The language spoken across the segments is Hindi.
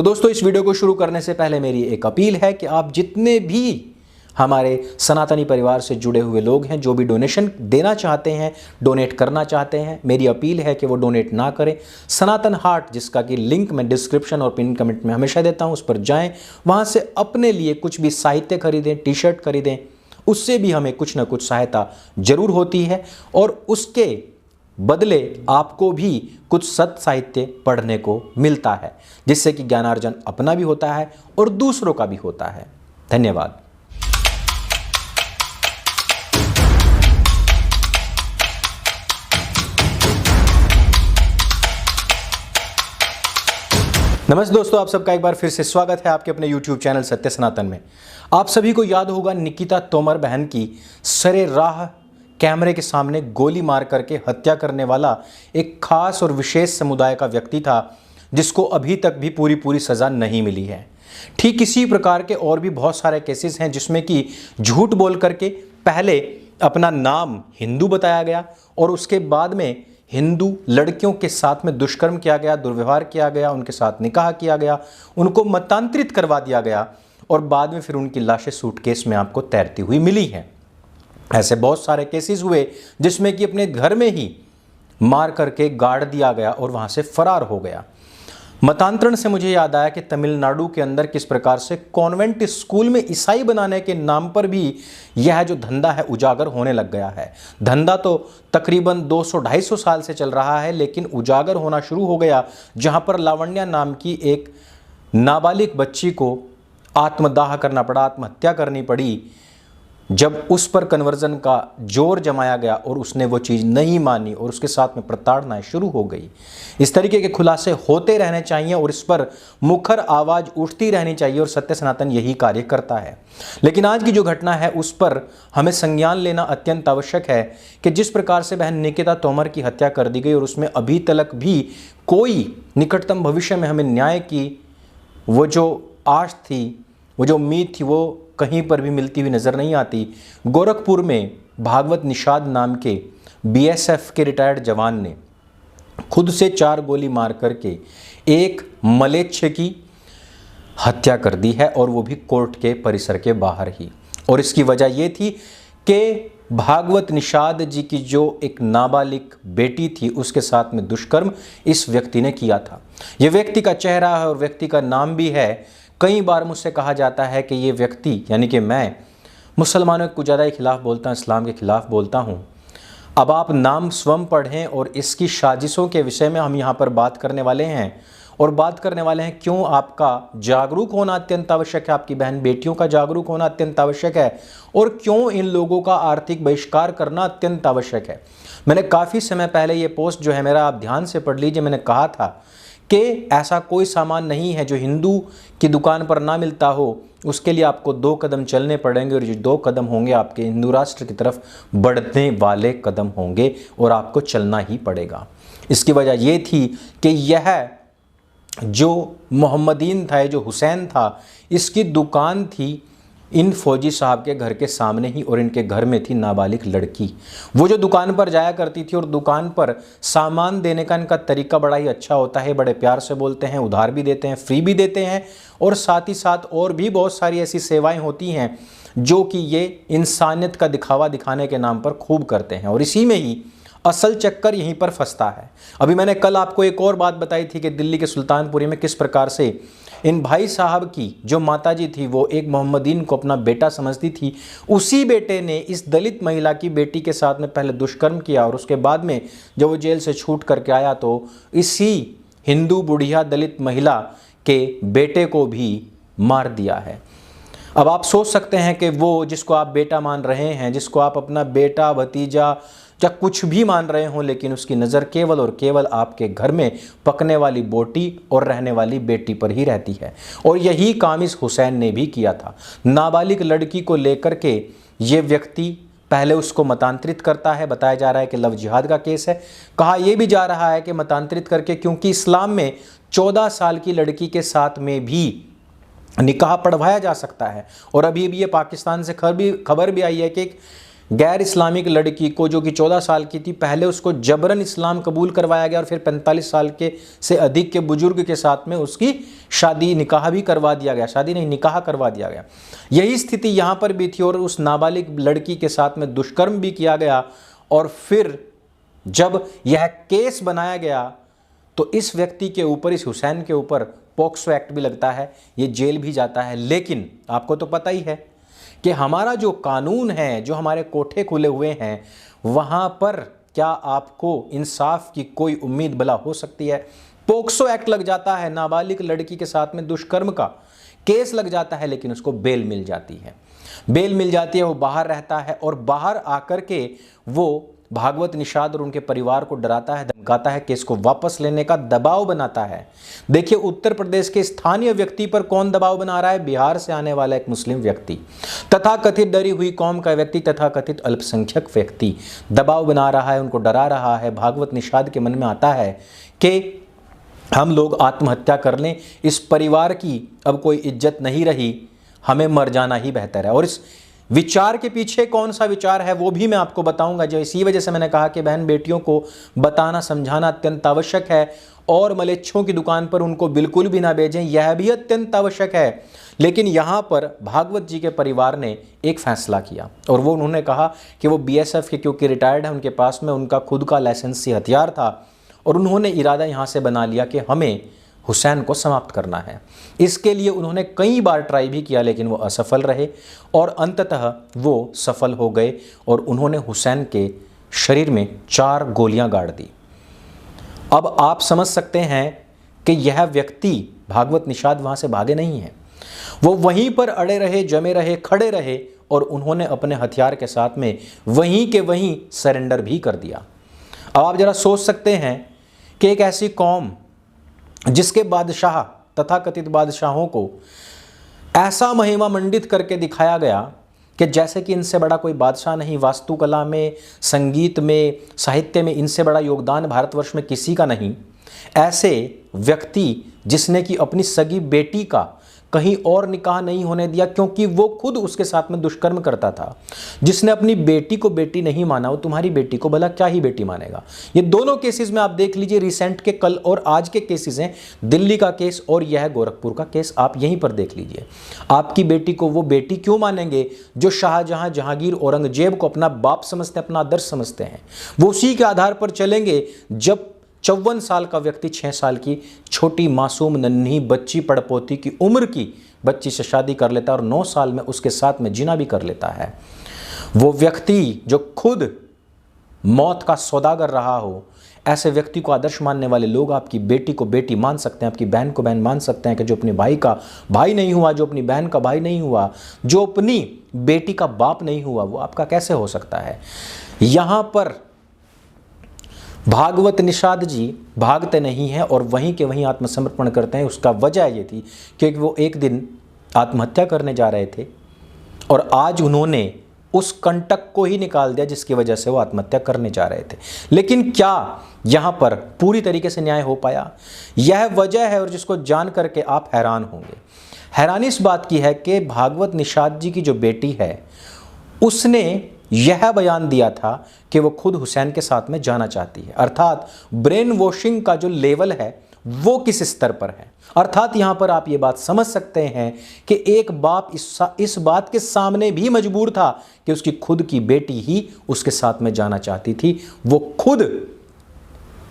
तो दोस्तों, इस वीडियो को शुरू करने से पहले मेरी एक अपील है कि आप जितने भी हमारे सनातनी परिवार से जुड़े हुए लोग हैं, जो भी डोनेशन देना चाहते हैं, डोनेट करना चाहते हैं, मेरी अपील है कि वो डोनेट ना करें। सनातन हार्ट, जिसका कि लिंक मैं डिस्क्रिप्शन और पिन कमेंट में हमेशा देता हूं, उस पर जाएं, वहां से अपने लिए कुछ भी साहित्य खरीदें, टी शर्ट खरीदें। उससे भी हमें कुछ ना कुछ सहायता जरूर होती है और उसके बदले आपको भी कुछ सत साहित्य पढ़ने को मिलता है, जिससे कि ज्ञानार्जन अपना भी होता है और दूसरों का भी होता है। धन्यवाद। नमस्ते दोस्तों, आप सबका एक बार फिर से स्वागत है आपके अपने YouTube चैनल सत्य सनातन में। आप सभी को याद होगा निकिता तोमर बहन की सरेराह कैमरे के सामने गोली मार करके हत्या करने वाला एक खास और विशेष समुदाय का व्यक्ति था, जिसको अभी तक भी पूरी सज़ा नहीं मिली है। ठीक इसी प्रकार के और भी बहुत सारे केसेस हैं जिसमें कि झूठ बोल करके पहले अपना नाम हिंदू बताया गया और उसके बाद में हिंदू लड़कियों के साथ में दुष्कर्म किया गया, दुर्व्यवहार किया गया, उनके साथ निकाह किया गया, उनको मतांतरित करवा दिया गया और बाद में फिर उनकी लाशें सूटकेस में आपको तैरती हुई मिली हैं। ऐसे बहुत सारे केसेस हुए जिसमें कि अपने घर में ही मार करके गाड़ दिया गया और वहां से फरार हो गया। मतांतरण से मुझे याद आया कि तमिलनाडु के अंदर किस प्रकार से कॉन्वेंट स्कूल में ईसाई बनाने के नाम पर भी यह जो धंधा है उजागर होने लग गया है। धंधा तो तकरीबन 200-250 साल से चल रहा है, लेकिन उजागर होना शुरू हो गया जहां पर लावण्या नाम की एक नाबालिग बच्ची को आत्मदाह करना पड़ा, आत्महत्या करनी पड़ी, जब उस पर कन्वर्जन का जोर जमाया गया और उसने वो चीज़ नहीं मानी और उसके साथ में प्रताड़नाएं शुरू हो गई। इस तरीके के खुलासे होते रहने चाहिए और इस पर मुखर आवाज़ उठती रहनी चाहिए और सत्य सनातन यही कार्य करता है। लेकिन आज की जो घटना है उस पर हमें संज्ञान लेना अत्यंत आवश्यक है कि जिस प्रकार से बहन निकिता तोमर की हत्या कर दी गई और उसमें अभी तक भी कोई निकटतम भविष्य में हमें न्याय की वो जो आश थी, वो जो उम्मीद थी, वो कहीं पर भी मिलती हुई नज़र नहीं आती। गोरखपुर में भागवत निषाद नाम के बीएसएफ के रिटायर्ड जवान ने खुद से 4 गोली मार करके एक मलेच्छ की हत्या कर दी है और वो भी कोर्ट के परिसर के बाहर ही। और इसकी वजह ये थी कि भागवत निषाद जी की जो एक नाबालिग बेटी थी उसके साथ में दुष्कर्म इस व्यक्ति ने किया था। ये व्यक्ति का चेहरा है और व्यक्ति का नाम भी है। कई बार मुझसे कहा जाता है कि ये व्यक्ति यानी कि मैं मुसलमानों के कुछ ज़्यादा ही खिलाफ बोलता हूँ, इस्लाम के खिलाफ बोलता हूँ। अब आप नाम स्वयं पढ़ें और इसकी साजिशों के विषय में हम यहाँ पर बात करने वाले हैं और बात करने वाले हैं क्यों आपका जागरूक होना अत्यंत आवश्यक है, आपकी बहन बेटियों का जागरूक होना अत्यंत आवश्यक है और क्यों इन लोगों का आर्थिक बहिष्कार करना अत्यंत आवश्यक है। मैंने काफ़ी समय पहले ये पोस्ट जो है मेरा, आप ध्यान से पढ़ लीजिए, मैंने कहा था कि ऐसा कोई सामान नहीं है जो हिंदू की दुकान पर ना मिलता हो, उसके लिए आपको 2 कदम चलने पड़ेंगे और जो 2 कदम होंगे आपके हिंदू राष्ट्र की तरफ बढ़ने वाले कदम होंगे और आपको चलना ही पड़ेगा। इसकी वजह ये थी कि यह जो मोहम्मदीन था, जो हुसैन था, इसकी दुकान थी इन फौजी साहब के घर के सामने ही और इनके घर में थी नाबालिग लड़की। वो जो दुकान पर जाया करती थी और दुकान पर सामान देने का इनका तरीका बड़ा ही अच्छा होता है, बड़े प्यार से बोलते हैं, उधार भी देते हैं, फ्री भी देते हैं और साथ ही साथ और भी बहुत सारी ऐसी सेवाएं होती हैं जो कि ये इंसानियत का दिखावा दिखाने के नाम पर खूब करते हैं और इसी में ही असल चक्कर यहीं पर फंसता है। अभी मैंने कल आपको एक और बात बताई थी कि दिल्ली के सुल्तानपुरी में किस प्रकार से इन भाई साहब की जो माताजी थी वो एक मोहम्मदीन को अपना बेटा समझती थी। उसी बेटे ने इस दलित महिला की बेटी के साथ में पहले दुष्कर्म किया और उसके बाद में जब वो जेल से छूट करके आया तो इसी हिंदू बुढ़िया दलित महिला के बेटे को भी मार दिया है। अब आप सोच सकते हैं कि वो जिसको आप बेटा मान रहे हैं, जिसको आप अपना बेटा, भतीजा या कुछ भी मान रहे हों, लेकिन उसकी नज़र केवल और केवल आपके घर में पकने वाली बोटी और रहने वाली बेटी पर ही रहती है। और यही काम इस हुसैन ने भी किया था। नाबालिग लड़की को लेकर के ये व्यक्ति पहले उसको मतांतरित करता है, बताया जा रहा है कि लव जिहाद का केस है। कहा यह भी जा रहा है कि मतांतरित करके, क्योंकि इस्लाम में 14 साल की लड़की के साथ में भी निकाह पढ़वाया जा सकता है। और अभी ये पाकिस्तान से खबर भी आई है कि गैर इस्लामिक लड़की को जो कि 14 साल की थी, पहले उसको जबरन इस्लाम कबूल करवाया गया और फिर 45 साल के से अधिक के बुजुर्ग के साथ में उसकी शादी निकाह भी करवा दिया गया, शादी नहीं निकाह करवा दिया गया। यही स्थिति यहाँ पर भी थी और उस नाबालिग लड़की के साथ में दुष्कर्म भी किया गया। और फिर जब यह केस बनाया गया तो इस व्यक्ति के ऊपर, इस हुसैन के ऊपर पॉक्सो एक्ट भी लगता है, ये जेल भी जाता है। लेकिन आपको तो पता ही है कि हमारा जो कानून है, जो हमारे कोठे खुले हुए हैं, वहाँ पर क्या आपको इंसाफ की कोई उम्मीद भला हो सकती है? पॉक्सो एक्ट लग जाता है, नाबालिग लड़की के साथ में दुष्कर्म का केस लग जाता है, लेकिन उसको बेल मिल जाती है, बेल मिल जाती है, वो बाहर रहता है और बाहर आकर के वो भागवत निषाद और उनके परिवार को डराता है, धमकाता है, केस को वापस लेने का दबाव बनाता है। देखिए उत्तर प्रदेश के स्थानीय व्यक्ति पर कौन दबाव बना रहा है? बिहार से आने वाला एक मुस्लिम व्यक्ति, तथाकथित डरी हुई कौम का व्यक्ति, तथाकथित अल्पसंख्यक व्यक्ति दबाव बना रहा है, उनको डरा रहा है। भागवत निषाद के मन में आता है कि हम लोग आत्महत्या कर लें, इस परिवार की अब कोई इज्जत नहीं रही, हमें मर जाना ही बेहतर है। और इस विचार के पीछे कौन सा विचार है वो भी मैं आपको बताऊंगा। जो इसी वजह से मैंने कहा कि बहन बेटियों को बताना समझाना अत्यंत आवश्यक है और मलेच्छों की दुकान पर उनको बिल्कुल भी ना भेजें, यह भी अत्यंत आवश्यक है। लेकिन यहाँ पर भागवत जी के परिवार ने एक फैसला किया और वो उन्होंने कहा कि वो बीएसएफ के, क्योंकि रिटायर्ड है, उनके पास में उनका खुद का लाइसेंसी हथियार था और उन्होंने इरादा यहाँ से बना लिया कि हमें हुसैन को समाप्त करना है। इसके लिए उन्होंने कई बार ट्राई भी किया लेकिन वो असफल रहे और अंततः वो सफल हो गए और उन्होंने हुसैन के शरीर में 4 गोलियां गाड़ दी। अब आप समझ सकते हैं कि यह व्यक्ति भागवत निषाद वहाँ से भागे नहीं हैं, वो वहीं पर अड़े रहे, जमे रहे, खड़े रहे और उन्होंने अपने हथियार के साथ में वहीं के वहीं सरेंडर भी कर दिया। अब आप जरा सोच सकते हैं कि एक ऐसी कौम जिसके बादशाह, तथाकथित बादशाहों को ऐसा महिमा मंडित करके दिखाया गया कि जैसे कि इनसे बड़ा कोई बादशाह नहीं, वास्तुकला में, संगीत में, साहित्य में इनसे बड़ा योगदान भारतवर्ष में किसी का नहीं, ऐसे व्यक्ति जिसने कि अपनी सगी बेटी का कहीं और निकाह नहीं होने दिया क्योंकि वो खुद उसके साथ में दुष्कर्म करता था, जिसने अपनी बेटी को बेटी नहीं माना, वो तुम्हारी बेटी को भला क्या ही बेटी मानेगा। ये दोनों केसेस में आप देख लीजिए, रिसेंट के कल और आज के केसेस हैं, दिल्ली का केस और यह गोरखपुर का केस, आप यहीं पर देख लीजिए। आपकी बेटी को वो बेटी क्यों मानेंगे जो शाहजहां, जहांगीर, औरंगजेब को अपना बाप समझते हैं, अपना आदर्श समझते हैं? वो उसी के आधार पर चलेंगे जब 54 साल का व्यक्ति 6 साल की छोटी मासूम नन्ही बच्ची, पड़पोती की उम्र की बच्ची से शादी कर लेता है और 9 साल में उसके साथ में जिना भी कर लेता है। वो व्यक्ति जो खुद मौत का सौदागर रहा हो, ऐसे व्यक्ति को आदर्श मानने वाले लोग आपकी बेटी को बेटी मान सकते हैं, आपकी बहन को बहन मान सकते हैं कि जो अपने भाई का भाई नहीं हुआ, जो अपनी बहन का भाई नहीं हुआ, जो अपनी बेटी का बाप नहीं हुआ, वो आपका कैसे हो सकता है? यहाँ पर भागवत निषाद जी भागते नहीं हैं और वहीं के वहीं आत्मसमर्पण करते हैं। उसका वजह ये थी क्योंकि वो एक दिन आत्महत्या करने जा रहे थे और आज उन्होंने उस कंटक को ही निकाल दिया जिसकी वजह से वो आत्महत्या करने जा रहे थे। लेकिन क्या यहाँ पर पूरी तरीके से न्याय हो पाया? यह वजह है और जिसको जान करके आप हैरान होंगे। हैरानी इस बात की है कि भागवत निषाद जी की जो बेटी है उसने यह बयान दिया था कि वो खुद हुसैन के साथ में जाना चाहती है। अर्थात ब्रेन वॉशिंग का जो लेवल है वो किस स्तर पर है। अर्थात यहाँ पर आप ये बात समझ सकते हैं कि एक बाप इस बात के सामने भी मजबूर था कि उसकी खुद की बेटी ही उसके साथ में जाना चाहती थी, वो खुद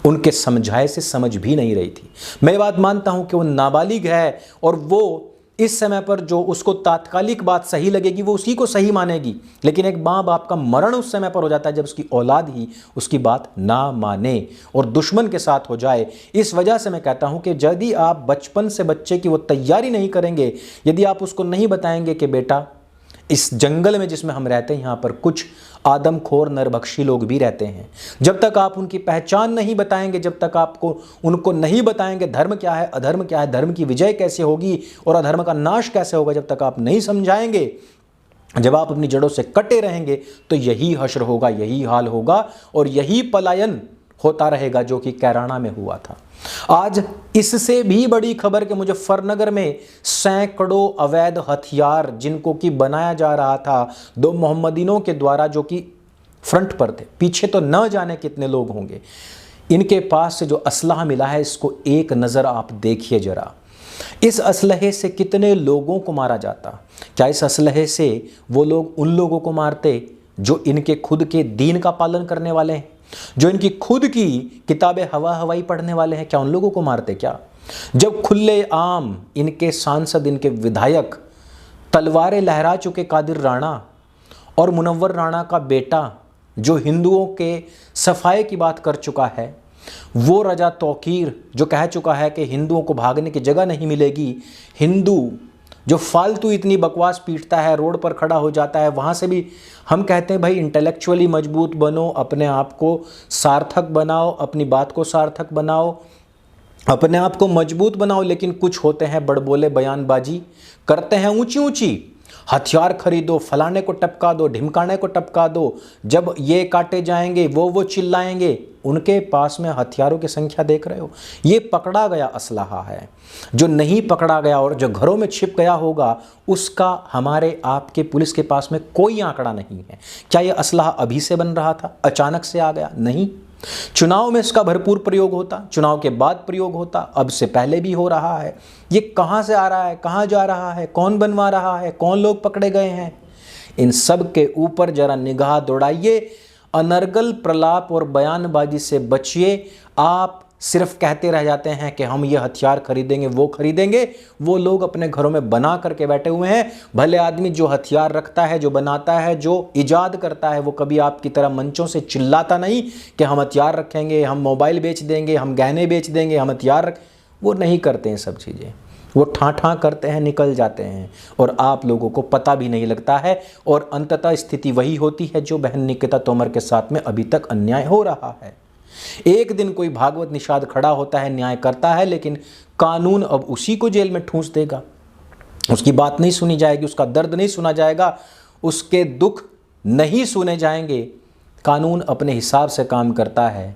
उनके समझाए से समझ भी नहीं रही थी। मैं ये बात मानता हूँ कि वो नाबालिग है और वो इस समय पर जो उसको तात्कालिक बात सही लगेगी वो उसी को सही मानेगी, लेकिन एक माँ बाप का मरण उस समय पर हो जाता है जब उसकी औलाद ही उसकी बात ना माने और दुश्मन के साथ हो जाए। इस वजह से मैं कहता हूं कि यदि आप बचपन से बच्चे की वो तैयारी नहीं करेंगे, यदि आप उसको नहीं बताएंगे कि बेटा इस जंगल में जिसमें हम रहते हैं यहाँ पर कुछ आदमखोर नरभक्षी लोग भी रहते हैं, जब तक आप उनकी पहचान नहीं बताएंगे, जब तक आपको उनको नहीं बताएंगे धर्म क्या है, अधर्म क्या है, धर्म की विजय कैसे होगी और अधर्म का नाश कैसे होगा, जब तक आप नहीं समझाएंगे, जब आप अपनी जड़ों से कटे रहेंगे तो यही हश्र होगा, यही हाल होगा और यही पलायन होता रहेगा जो कि कैराना में हुआ था। आज इससे भी बड़ी खबर कि मुजफ्फरनगर में सैकड़ों अवैध हथियार जिनको कि बनाया जा रहा था दो मोहम्मदीनों के द्वारा, जो कि फ्रंट पर थे, पीछे तो न जाने कितने लोग होंगे, इनके पास से जो असलहा मिला है इसको एक नज़र आप देखिए जरा। इस असलहे से कितने लोगों को मारा जाता। क्या इस असलहे से वो लोग उन लोगों को मारते जो इनके खुद के दीन का पालन करने वाले हैं, जो इनकी खुद की किताबें हवा हवाई पढ़ने वाले हैं? क्या उन लोगों को मारते? क्या जब खुले आम इनके सांसद, इनके विधायक तलवारें लहरा चुके कादिर राणा और मुनव्वर राणा का बेटा जो हिंदुओं के सफाई की बात कर चुका है, वो रजा तौकीर जो कह चुका है कि हिंदुओं को भागने की जगह नहीं मिलेगी, हिंदू जो फालतू इतनी बकवास पीटता है, रोड पर खड़ा हो जाता है, वहाँ से भी हम कहते हैं भाई इंटेलेक्चुअली मजबूत बनो, अपने आप को सार्थक बनाओ, अपनी बात को सार्थक बनाओ, अपने आप को मजबूत बनाओ। लेकिन कुछ होते हैं बड़बोले, बयानबाजी करते हैं ऊंची ऊंची, हथियार खरीदो, फलाने को टपका दो, ढिमकाने को टपका दो, जब ये काटे जाएंगे वो चिल्लाएंगे। उनके पास में हथियारों की संख्या देख रहे हो, ये पकड़ा गया असलहा है। जो नहीं पकड़ा गया और जो घरों में छिप गया होगा उसका हमारे आपके पुलिस के पास में कोई आंकड़ा नहीं है। क्या ये असलहा अभी से बन रहा था, अचानक से आ गया? नहीं, चुनाव में इसका भरपूर प्रयोग होता, चुनाव के बाद प्रयोग होता, अब से पहले भी हो रहा है। ये कहाँ से आ रहा है, कहाँ जा रहा है, कौन बनवा रहा है, कौन लोग पकड़े गए हैं, इन सब के ऊपर जरा निगाह दौड़ाइए। अनर्गल प्रलाप और बयानबाजी से बचिए। आप सिर्फ कहते रह जाते हैं कि हम ये हथियार खरीदेंगे, वो खरीदेंगे। वो लोग अपने घरों में बना करके बैठे हुए हैं। भले आदमी जो हथियार रखता है, जो बनाता है, जो इजाद करता है, वो कभी आपकी तरह मंचों से चिल्लाता नहीं कि हम हथियार रखेंगे, हम मोबाइल बेच देंगे, हम गहने बेच देंगे, हम हथियार वो नहीं करते हैं सब चीज़ें। वो ठां करते हैं, निकल जाते हैं और आप लोगों को पता भी नहीं लगता है। और अंततः स्थिति वही होती है जो बहन निकिता तोमर के साथ में अभी तक अन्याय हो रहा है। एक दिन कोई भागवत निषाद खड़ा होता है, न्याय करता है, लेकिन कानून अब उसी को जेल में ठूंस देगा। उसकी बात नहीं सुनी जाएगी, उसका दर्द नहीं सुना जाएगा, उसके दुख नहीं सुने जाएंगे। कानून अपने हिसाब से काम करता है।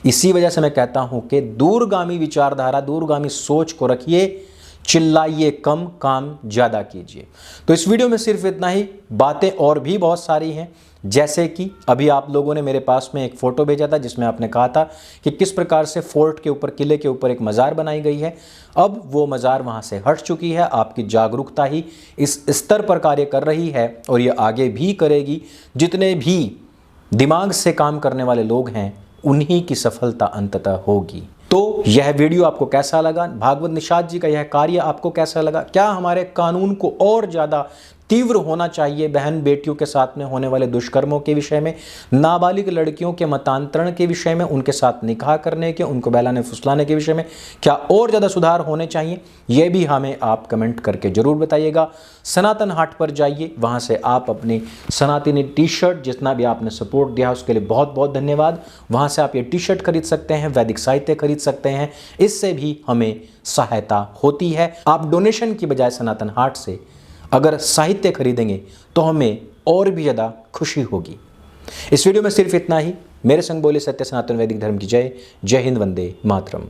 इसी वजह से मैं कहता हूं कि दूरगामी विचारधारा, दूरगामी सोच को रखिए, चिल्लाइए कम, काम ज़्यादा कीजिए। तो इस वीडियो में सिर्फ इतना ही। बातें और भी बहुत सारी हैं, जैसे कि अभी आप लोगों ने मेरे पास में एक फ़ोटो भेजा था जिसमें आपने कहा था कि किस प्रकार से फोर्ट के ऊपर, किले के ऊपर एक मज़ार बनाई गई है। अब वो मज़ार वहाँ से हट चुकी है। आपकी जागरूकता ही इस स्तर पर कार्य कर रही है और ये आगे भी करेगी। जितने भी दिमाग से काम करने वाले लोग हैं उन्हीं की सफलता अंततः होगी। तो यह वीडियो आपको कैसा लगा? भागवत निषाद जी का यह कार्य आपको कैसा लगा? क्या हमारे कानून को और ज़्यादा तीव्र होना चाहिए बहन बेटियों के साथ में होने वाले दुष्कर्मों के विषय में, नाबालिग लड़कियों के मतांतरण के विषय में, उनके साथ निकाह करने के, उनको बहलाने फुसलाने के विषय में क्या और ज़्यादा सुधार होने चाहिए? ये भी हमें आप कमेंट करके ज़रूर बताइएगा। सनातन हाट पर जाइए, वहाँ से आप अपनी सनातनी टी शर्ट, जितना भी आपने सपोर्ट दिया उसके लिए बहुत बहुत धन्यवाद। वहाँ से आप ये टी शर्ट खरीद सकते हैं, वैदिक साहित्य खरीद सकते हैं, इससे भी हमें सहायता होती है। आप डोनेशन की बजाय सनातन हाट से अगर साहित्य खरीदेंगे तो हमें और भी ज़्यादा खुशी होगी। इस वीडियो में सिर्फ इतना ही। मेरे संग बोले सत्य सनातन वैदिक धर्म की जय। जय हिंद, वंदे मातरम।